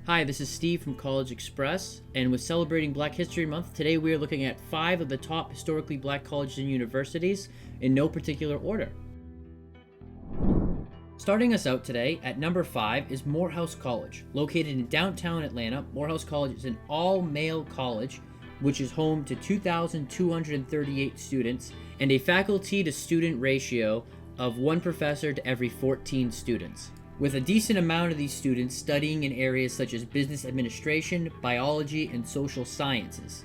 Hi, this is Steve from CollegeXpress, and with celebrating Black History Month, today we are looking at 5 of the top historically black colleges and universities in no particular order. Starting us out today at number 5 is Morehouse College. Located in downtown Atlanta, Morehouse College is an all-male college which is home to 2,238 students and a faculty-to-student ratio of 1 professor to every 14 students, with a decent amount of these students studying in areas such as business administration, biology, and social sciences.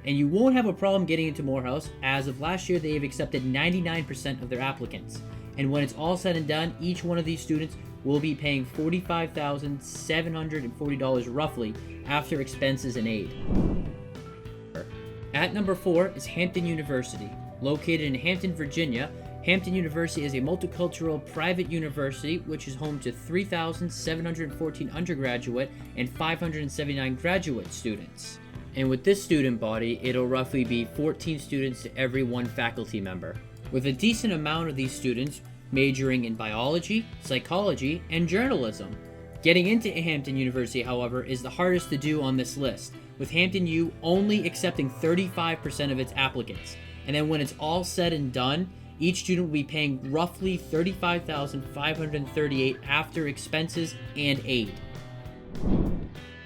And you won't have a problem getting into Morehouse. As of last year, they have accepted 99% of their applicants. And when it's all said and done, each one of these students will be paying $45,740 roughly after expenses and aid. At number 4 is Hampton University. Located in Hampton, Virginia, Hampton University is a multicultural private university which is home to 3,714 undergraduate and 579 graduate students. And with this student body, it'll roughly be 14 students to every 1 faculty member, with a decent amount of these students majoring in biology, psychology, and journalism. Getting into Hampton University, however, is the hardest to do on this list, with Hampton U only accepting 35% of its applicants. And then when it's all said and done, each student will be paying roughly $35,538 after expenses and aid.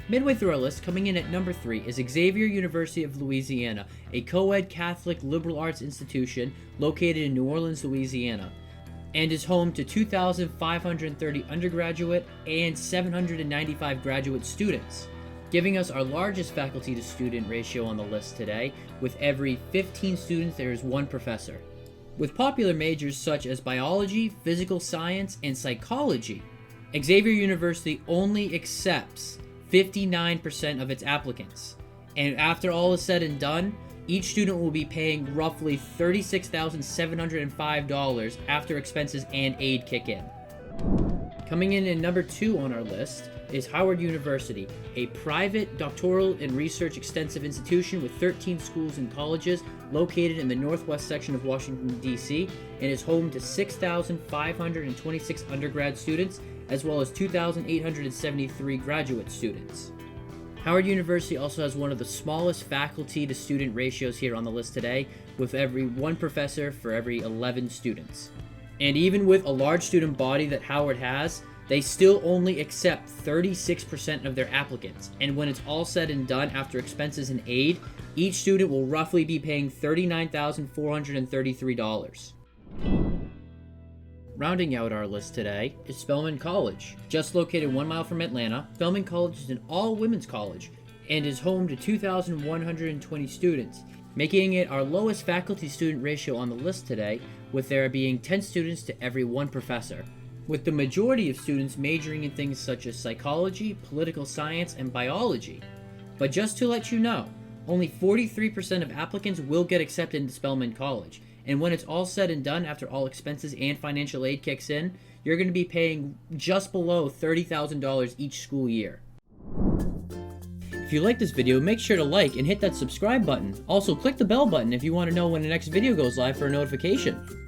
Midway through our list, coming in at number 3 is Xavier University of Louisiana, a co-ed Catholic liberal arts institution located in New Orleans, Louisiana, and is home to 2,530 undergraduate and 795 graduate students, giving us our largest faculty-to-student ratio on the list today. With every 15 students, there is 1 professor. With popular majors such as biology, physical science, and psychology, Xavier University only accepts 59% of its applicants. And after all is said and done, each student will be paying roughly $36,705 after expenses and aid kick in. Coming in at number 2 on our list is Howard University, a private doctoral and research extensive institution with 13 schools and colleges located in the northwest section of Washington, D.C., and is home to 6,526 undergrad students as well as 2,873 graduate students. Howard University also has one of the smallest faculty-to-student ratios here on the list today, with every 1 professor for every 11 students. And even with a large student body that Howard has, they still only accept 36% of their applicants. And when it's all said and done after expenses and aid, each student will roughly be paying $39,433. Rounding out our list today is Spalding College. Just located 1 mile from Atlanta, Spalding College is an all-women's college and is home to 2,120 students, making it our lowest faculty-student ratio on the list today, with there being 10 students to every 1 professor, with the majority of students majoring in things such as psychology, political science, and biology. But just to let you know, only 43% of applicants will get accepted into Spalding College, and when it's all said and done after all expenses and financial aid kicks in, you're going to be paying just below $30,000 each school year. If you like this video, make sure to like and hit that subscribe button. Also, click the bell button if you want to know when the next video goes live for a notification.